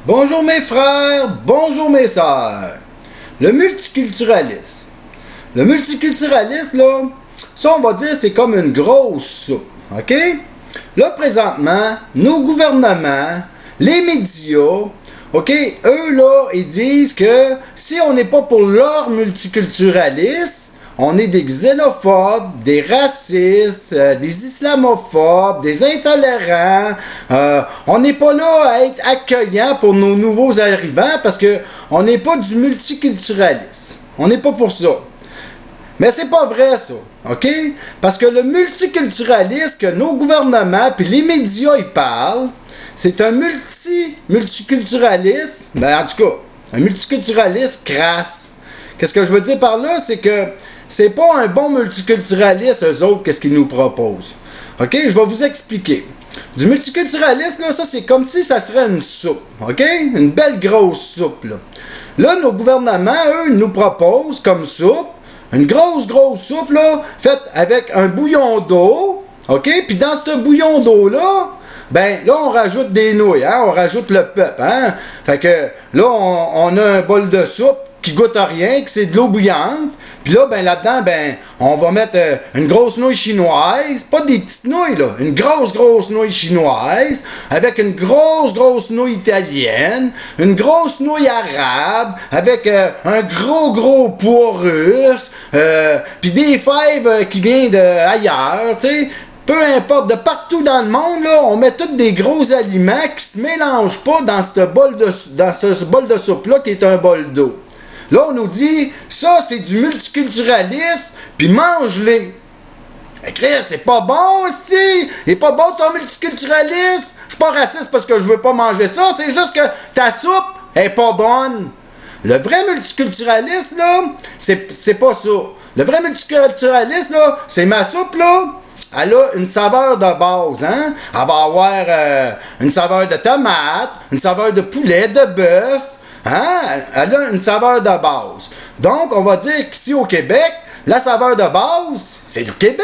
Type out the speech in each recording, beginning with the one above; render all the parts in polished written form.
Bonjour mes frères, bonjour mes sœurs. Le multiculturalisme. Le multiculturalisme, là, ça on va dire c'est comme une grosse soupe, ok? Là, présentement, nos gouvernements, les médias, ok, eux, là, ils disent que si on n'est pas pour leur multiculturalisme, on est des xénophobes, des racistes, des islamophobes, des intolérants. On n'est pas là à être accueillant pour nos nouveaux arrivants parce que on n'est pas du multiculturalisme. On n'est pas pour ça. Mais c'est pas vrai ça, ok? Parce que le multiculturalisme que nos gouvernements puis les médias ils parlent, c'est un multiculturalisme, ben en tout cas, un multiculturalisme crasse. Qu'est-ce que je veux dire par là, c'est que c'est pas un bon multiculturalisme, eux autres, qu'est-ce qu'ils nous proposent. OK? Je vais vous expliquer. Du multiculturalisme, là, ça, c'est comme si ça serait une soupe. OK? Une belle grosse soupe, là. Là, nos gouvernements, eux, nous proposent comme soupe, une grosse soupe, là, faite avec un bouillon d'eau. OK? Puis dans ce bouillon d'eau-là, ben, là, on rajoute des nouilles, hein? On rajoute le peuple, hein? Fait que, là, on a un bol de soupe qui goûte à rien, que c'est de l'eau bouillante. Puis là, ben là-dedans, ben, on va mettre une grosse nouille chinoise, pas des petites nouilles, là, une grosse nouille chinoise, avec une grosse nouille italienne, une grosse nouille arabe, avec un gros pois russe, puis des fèves qui viennent d'ailleurs, tu sais. Peu importe, de partout dans le monde, là, on met tous des gros aliments qui se mélangent pas dans ce bol de soupe-là qui est un bol d'eau. Là, on nous dit, ça, c'est du multiculturalisme, puis mange-les. Mais Chris, c'est pas bon, aussi. Il est pas bon ton multiculturalisme. Je suis pas raciste parce que je veux pas manger ça, c'est juste que ta soupe est pas bonne. Le vrai multiculturalisme, là, c'est pas ça. Le vrai multiculturalisme, là, c'est ma soupe, là. Elle a une saveur de base, hein? Elle va avoir une saveur de tomate, une saveur de poulet, de bœuf, hein? Elle a une saveur de base. Donc, on va dire qu'ici au Québec, la saveur de base, c'est le Québec.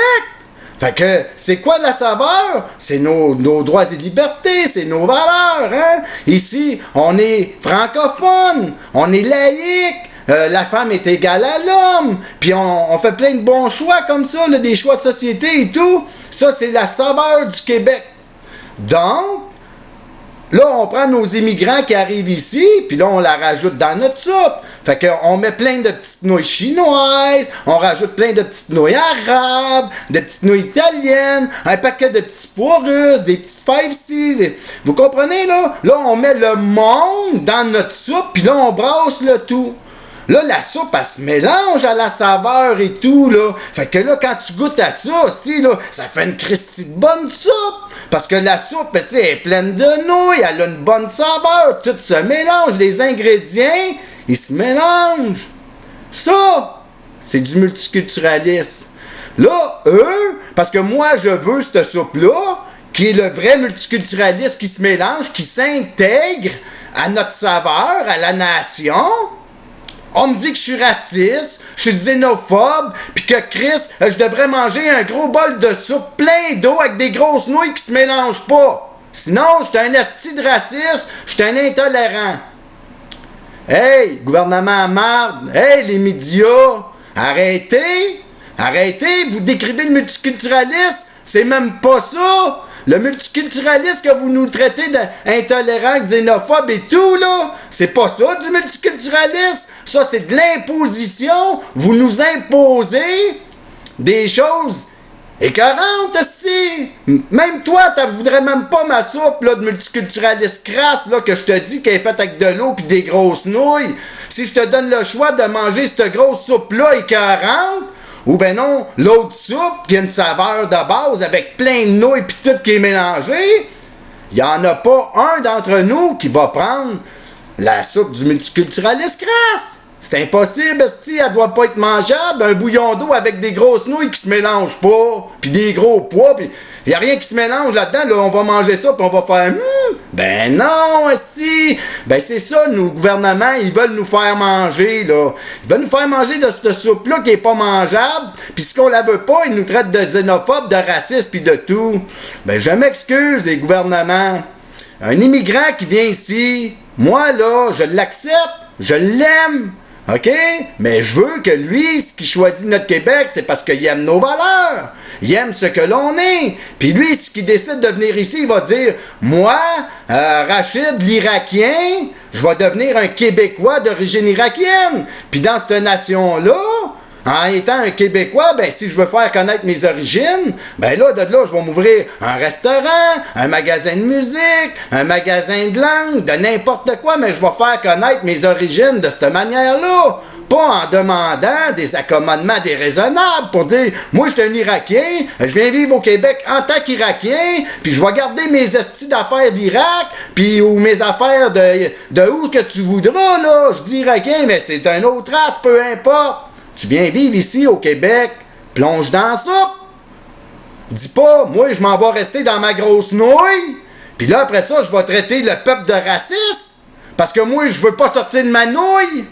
Fait que, c'est quoi la saveur? C'est nos droits et libertés, c'est nos valeurs, hein? Ici, on est francophone, on est laïque. La femme est égale à l'homme, puis on fait plein de bons choix comme ça, là, des choix de société et tout. Ça, c'est la saveur du Québec. Donc, là, on prend nos immigrants qui arrivent ici, puis là, on la rajoute dans notre soupe. Fait qu'on met plein de petites nouilles chinoises, on rajoute plein de petites nouilles arabes, de petites nouilles italiennes, un paquet de petits pois russes, des petites fèves ici. Vous comprenez, là? Là, on met le monde dans notre soupe, puis là, on brasse le tout. Là, la soupe, elle se mélange à la saveur et tout, là. Fait que là, quand tu goûtes à ça, aussi, là, ça fait une Christie de bonne soupe. Parce que la soupe, elle est pleine de nouilles, elle a une bonne saveur, tout se mélange, les ingrédients, ils se mélangent. Ça, c'est du multiculturalisme. Là, eux, parce que moi, je veux cette soupe-là, qui est le vrai multiculturalisme qui se mélange, qui s'intègre à notre saveur, à la nation. On me dit que je suis raciste, je suis xénophobe, puis que Chris, je devrais manger un gros bol de soupe plein d'eau avec des grosses nouilles qui se mélangent pas. Sinon, je suis un esti de raciste, je suis un intolérant. Hey, gouvernement à marde, hey, les médias, arrêtez, vous décrivez le multiculturalisme, c'est même pas ça. Le multiculturalisme que vous nous traitez d'intolérant, xénophobe et tout, là, c'est pas ça du multiculturalisme. Ça, c'est de l'imposition. Vous nous imposez des choses écœurantes, esti. Même toi, tu voudrais même pas ma soupe là, de multiculturalisme crasse là, que je te dis qu'elle est faite avec de l'eau pis des grosses nouilles. Si je te donne le choix de manger cette grosse soupe-là écœurante, ou ben non, l'autre soupe qui a une saveur de base avec plein de nouilles pis tout qui est mélangé, il y en a pas un d'entre nous qui va prendre la soupe du multiculturalisme crasse. C'est impossible, esti, elle doit pas être mangeable. Un bouillon d'eau avec des grosses nouilles qui se mélangent pas, puis des gros pois, puis y a rien qui se mélange là-dedans, là, on va manger ça, puis on va faire ben non, esti. Ben c'est ça, nos gouvernements, ils veulent nous faire manger, là. Ils veulent nous faire manger de cette soupe-là qui est pas mangeable, puis si on la veut pas, ils nous traitent de xénophobes, de racistes, puis de tout. Ben je m'excuse, les gouvernements. un immigrant qui vient ici, moi, là, je l'accepte, je l'aime, OK? Mais je veux que lui, ce qu'il choisit notre Québec, c'est parce qu'il aime nos valeurs. Il aime ce que l'on est. Puis lui, ce qu'il décide de venir ici, il va dire, moi, Rachid, l'Irakien, je vais devenir un Québécois d'origine irakienne. Puis dans cette nation-là, en étant un Québécois, ben si je veux faire connaître mes origines, ben là, je vais m'ouvrir un restaurant, un magasin de musique, un magasin de langue, de n'importe quoi, mais je vais faire connaître mes origines de cette manière-là. Pas en demandant des accommodements déraisonnables pour dire, moi, je suis un Irakien, je viens vivre au Québec en tant qu'Irakien, puis je vais garder mes estis d'affaires d'Irak, puis ou mes affaires de où que tu voudras, là. Je dis Irakien, mais c'est une autre race, peu importe. Tu viens vivre ici au Québec, plonge dans ça. Dis pas, moi je m'en vais rester dans ma grosse nouille, puis là après ça je vais traiter le peuple de raciste, parce que moi je veux pas sortir de ma nouille.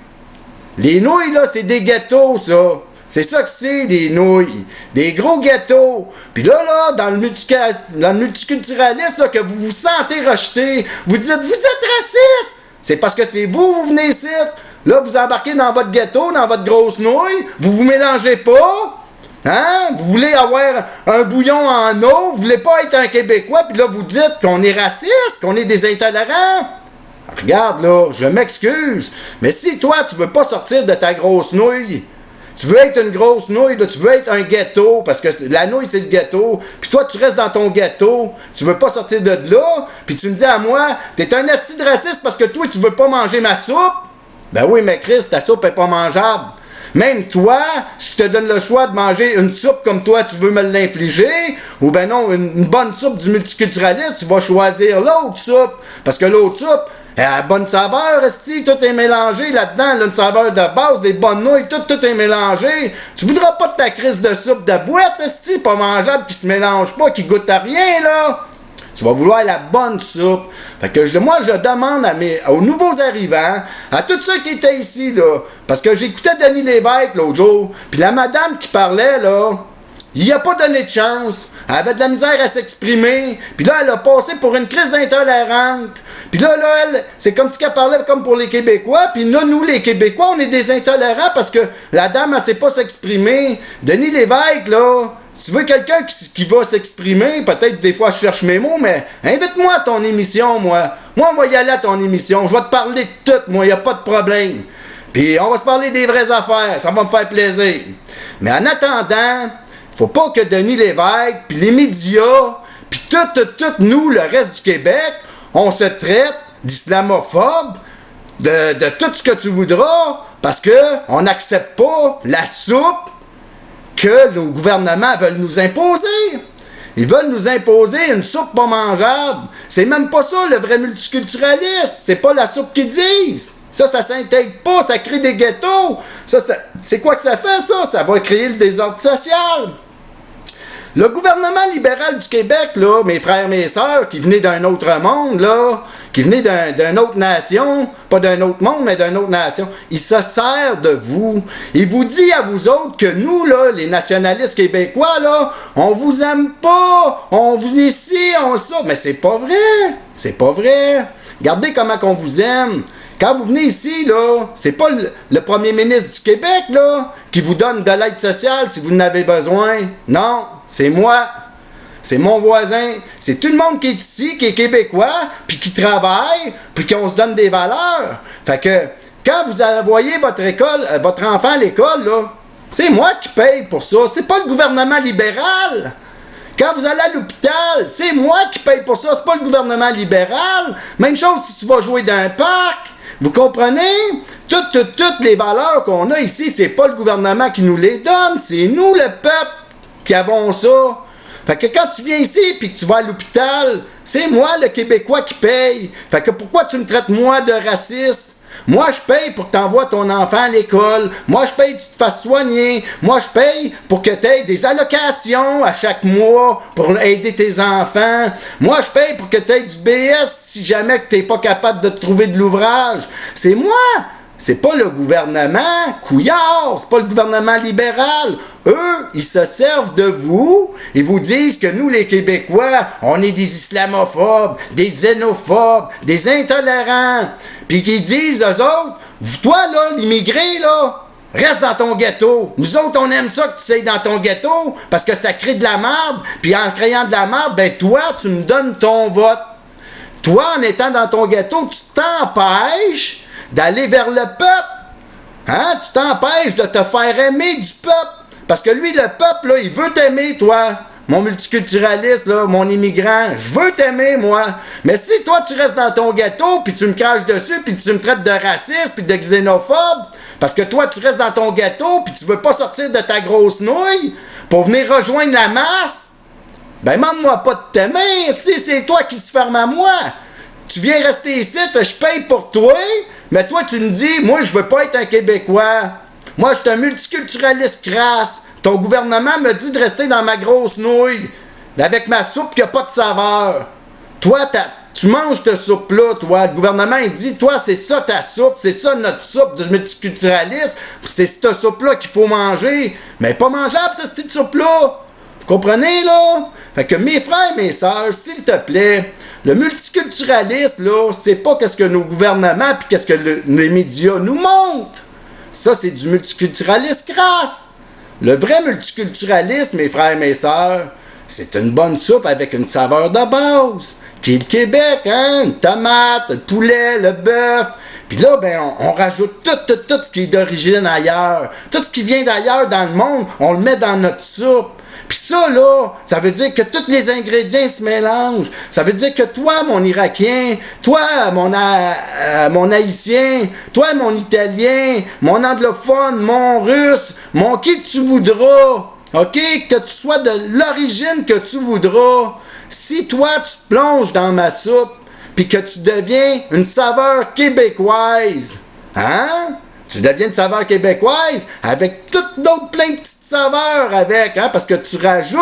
Les nouilles là c'est des ghettos ça. C'est ça que c'est, les nouilles. Des gros ghettos. Puis là, dans le multiculturalisme là, que vous vous sentez rejeté, vous dites vous êtes raciste. C'est parce que c'est vous venez ici. Là, vous embarquez dans votre ghetto, dans votre grosse nouille, vous mélangez pas, hein? Vous voulez avoir un bouillon en eau, vous voulez pas être un Québécois, puis là, vous dites qu'on est raciste, qu'on est des intolérants. Regarde, là, je m'excuse, mais si toi, tu veux pas sortir de ta grosse nouille, tu veux être une grosse nouille, là, tu veux être un ghetto, parce que la nouille, c'est le ghetto, puis toi, tu restes dans ton ghetto, tu veux pas sortir de là, puis tu me dis à moi, t'es un asti de raciste parce que toi, tu veux pas manger ma soupe. Ben oui, mais Chris, ta soupe est pas mangeable. Même toi, si je te donne le choix de manger une soupe comme toi, tu veux me l'infliger, ou ben non, une bonne soupe du multiculturalisme, tu vas choisir l'autre soupe. Parce que l'autre soupe, elle a bonne saveur, esti, tout est mélangé là-dedans, là, une saveur de base, des bonnes nouilles, tout est mélangé. Tu voudras pas de ta crise de soupe de boîte, esti, pas mangeable, qui se mélange pas, qui goûte à rien, là. Tu vas vouloir la bonne soupe. Fait que moi, je demande aux nouveaux arrivants, à tous ceux qui étaient ici, là, parce que j'écoutais Denis Lévesque l'autre jour, puis la madame qui parlait, là, il a pas donné de chance. Elle avait de la misère à s'exprimer, puis là, elle a passé pour une crise d'intolérante. Puis là, elle, c'est comme si elle parlait comme pour les Québécois, puis nous, les Québécois, on est des intolérants parce que la dame, elle sait pas s'exprimer. Denis Lévesque, là, si tu veux quelqu'un qui va s'exprimer, peut-être des fois je cherche mes mots, mais invite-moi à ton émission, moi. Moi, on va y aller à ton émission. Je vais te parler de tout, moi, il n'y a pas de problème. Puis on va se parler des vraies affaires, ça va me faire plaisir. Mais en attendant, faut pas que Denis Lévesque, puis les médias, puis tout nous, le reste du Québec, on se traite d'islamophobes, de tout ce que tu voudras, parce que on n'accepte pas la soupe que nos gouvernements veulent nous imposer. Ils veulent nous imposer une soupe pas mangeable. C'est même pas ça le vrai multiculturalisme. C'est pas la soupe qu'ils disent. Ça s'intègre pas, ça crée des ghettos. Ça, c'est quoi que ça fait, ça? Ça va créer le désordre social. Le gouvernement libéral du Québec, là, mes frères, mes sœurs, qui venaient d'un autre monde, là, qui venaient d'une autre nation, pas d'un autre monde, mais d'une autre nation, il se sert de vous. Il vous dit à vous autres que nous, là, les nationalistes québécois, là, on vous aime pas, on vous ici, on ça. Mais c'est pas vrai, c'est pas vrai. Regardez comment qu'on vous aime. Quand vous venez ici, là, c'est pas le premier ministre du Québec, là, qui vous donne de l'aide sociale si vous en avez besoin. Non, c'est moi. C'est mon voisin. C'est tout le monde qui est ici, qui est québécois, puis qui travaille, puis qu'on se donne des valeurs. Fait que, quand vous envoyez votre enfant à l'école, là, c'est moi qui paye pour ça. C'est pas le gouvernement libéral. Quand vous allez à l'hôpital, c'est moi qui paye pour ça. C'est pas le gouvernement libéral. Même chose si tu vas jouer dans un parc. Vous comprenez? Toutes les valeurs qu'on a ici, c'est pas le gouvernement qui nous les donne, c'est nous, le peuple, qui avons ça. Fait que quand tu viens ici et que tu vas à l'hôpital, c'est moi, le Québécois, qui paye. Fait que pourquoi tu me traites, moi, de raciste? Moi, je paye pour que tu envoies ton enfant à l'école. Moi, je paye pour que tu te fasses soigner. Moi, je paye pour que tu aies des allocations à chaque mois pour aider tes enfants. Moi, je paye pour que tu aies du BS si jamais tu n'es pas capable de te trouver de l'ouvrage. C'est moi. c'est pas le gouvernement couillard, c'est pas le gouvernement libéral. Eux, ils se servent de vous, ils vous disent que nous, les Québécois, on est des islamophobes, des xénophobes, des intolérants. Puis qu'ils disent, eux autres, toi, là, l'immigré, là, reste dans ton ghetto. Nous autres, on aime ça que tu sois dans ton ghetto parce que ça crée de la merde. Puis en créant de la merde, ben toi, tu me donnes ton vote. Toi, en étant dans ton ghetto, tu t'empêches d'aller vers le peuple. Hein? Tu t'empêches de te faire aimer du peuple. Parce que lui, le peuple, là, il veut t'aimer, toi. Mon multiculturaliste, là, mon immigrant, je veux t'aimer, moi. Mais si toi, tu restes dans ton ghetto, puis tu me craches dessus, puis tu me traites de raciste, puis de xénophobe, parce que toi, tu restes dans ton ghetto, puis tu veux pas sortir de ta grosse nouille pour venir rejoindre la masse, ben, demande-moi pas de t'aimer. C'est toi qui se ferme à moi. Tu viens rester ici, je paye pour toi, mais toi, tu me dis, moi, je veux pas être un Québécois. Moi, je suis un multiculturaliste crasse. Ton gouvernement me dit de rester dans ma grosse nouille, avec ma soupe qui n'a pas de saveur. Toi, tu manges cette soupe-là, toi. Le gouvernement, il dit, toi, c'est ça ta soupe, c'est ça notre soupe de multiculturaliste, c'est cette soupe-là qu'il faut manger. Mais pas mangeable, cette soupe-là. Vous comprenez, là? Fait que mes frères et mes sœurs, s'il te plaît, le multiculturalisme, là, c'est pas qu'est-ce que nos gouvernements puis qu'est-ce que les médias nous montrent. Ça, c'est du multiculturalisme crasse. Le vrai multiculturalisme, mes frères et mes sœurs, c'est une bonne soupe avec une saveur de base, qui est le Québec, hein? Une tomate, le poulet, le bœuf. Puis là, ben, on rajoute tout ce qui est d'origine ailleurs. Tout ce qui vient d'ailleurs dans le monde, on le met dans notre soupe. Puis ça, là, ça veut dire que tous les ingrédients se mélangent. Ça veut dire que toi, mon Irakien, toi, mon Haïtien, toi, mon Italien, mon anglophone, mon Russe, mon qui tu voudras, OK? Que tu sois de l'origine que tu voudras. Si toi, tu te plonges dans ma soupe, puis que tu deviens une saveur québécoise, hein? Tu deviens une saveur québécoise avec toutes d'autres plein de petites saveurs avec, hein, parce que tu rajoutes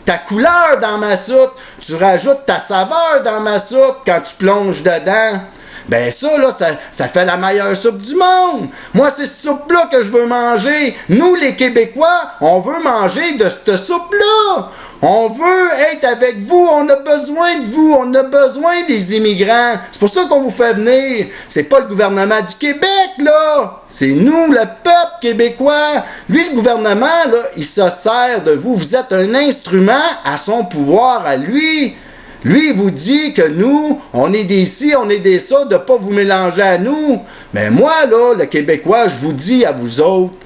ta couleur dans ma soupe, tu rajoutes ta saveur dans ma soupe quand tu plonges dedans. Ben ça, là, ça fait la meilleure soupe du monde. Moi, c'est cette soupe-là que je veux manger. Nous, les Québécois, on veut manger de cette soupe-là. On veut être avec vous. On a besoin de vous. On a besoin des immigrants. C'est pour ça qu'on vous fait venir. C'est pas le gouvernement du Québec, là. C'est nous, le peuple québécois. Lui, le gouvernement, là, il se sert de vous. Vous êtes un instrument à son pouvoir, à lui. Lui, il vous dit que nous, on est des ci, on est des ça, de ne pas vous mélanger à nous. Mais moi, là, le Québécois, je vous dis à vous autres,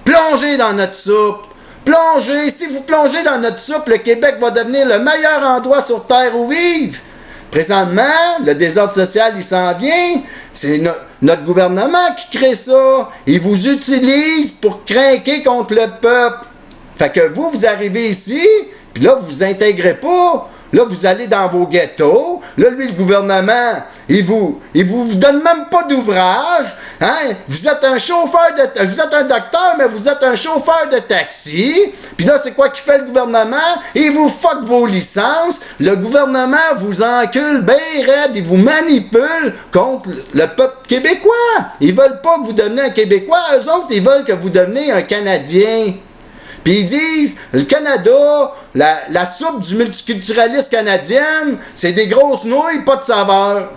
plongez dans notre soupe. Plongez. Si vous plongez dans notre soupe, le Québec va devenir le meilleur endroit sur Terre où vivre. Présentement, le désordre social, il s'en vient. C'est notre gouvernement qui crée ça. Il vous utilise pour craquer contre le peuple. Fait que vous arrivez ici, puis là, vous vous intégrez pas. Là, vous allez dans vos ghettos. Là, lui, le gouvernement, il vous donne même pas d'ouvrage. Hein? Vous êtes un chauffeur vous êtes un docteur, mais vous êtes un chauffeur de taxi. Puis là, c'est quoi qu'il fait le gouvernement? Il vous fuck vos licences. Le gouvernement vous encule bien raide. Il vous manipule contre le peuple québécois. Ils veulent pas que vous deveniez un Québécois. Eux autres, ils veulent que vous deveniez un Canadien. Puis ils disent, le Canada, la soupe du multiculturalisme canadienne, c'est des grosses nouilles, pas de saveur.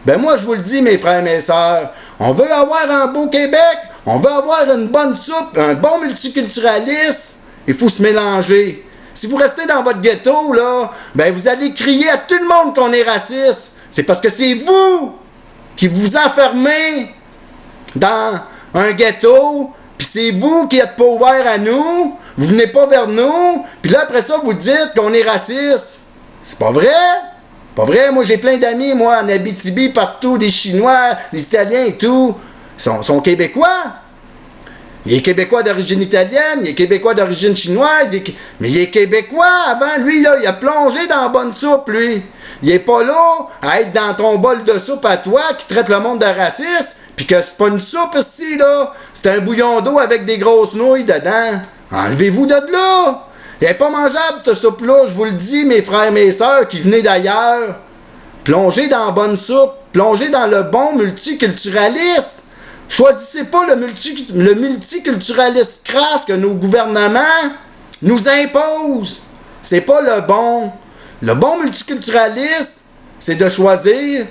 Ben moi, je vous le dis, mes frères et mes sœurs, on veut avoir un beau Québec, on veut avoir une bonne soupe, un bon multiculturalisme, il faut se mélanger. Si vous restez dans votre ghetto, là, ben vous allez crier à tout le monde qu'on est raciste. C'est parce que c'est vous qui vous enfermez dans un ghetto. Puis c'est vous qui êtes pas ouverts à nous, vous venez pas vers nous, puis là après ça vous dites qu'on est raciste. C'est pas vrai? Pas vrai, moi j'ai plein d'amis, moi, en Abitibi, partout, des Chinois, des Italiens et tout. Ils sont Québécois. Il est Québécois d'origine italienne, il est Québécois d'origine chinoise, mais il est Québécois avant, lui, là, il a plongé dans la bonne soupe, lui. Il est pas là à être dans ton bol de soupe à toi qui traite le monde de raciste. Puis que c'est pas une soupe ici, là. C'est un bouillon d'eau avec des grosses nouilles dedans. Enlevez-vous de là. Elle n'est pas mangeable, cette soupe-là. Je vous le dis, mes frères et mes sœurs qui venaient d'ailleurs. Plongez dans la bonne soupe. Plongez dans le bon multiculturalisme. Choisissez pas le multiculturalisme crasse que nos gouvernements nous imposent. C'est pas le bon. Le bon multiculturalisme, c'est de choisir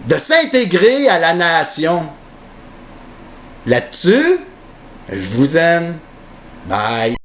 de s'intégrer à la nation. Là-dessus, je vous aime. Bye.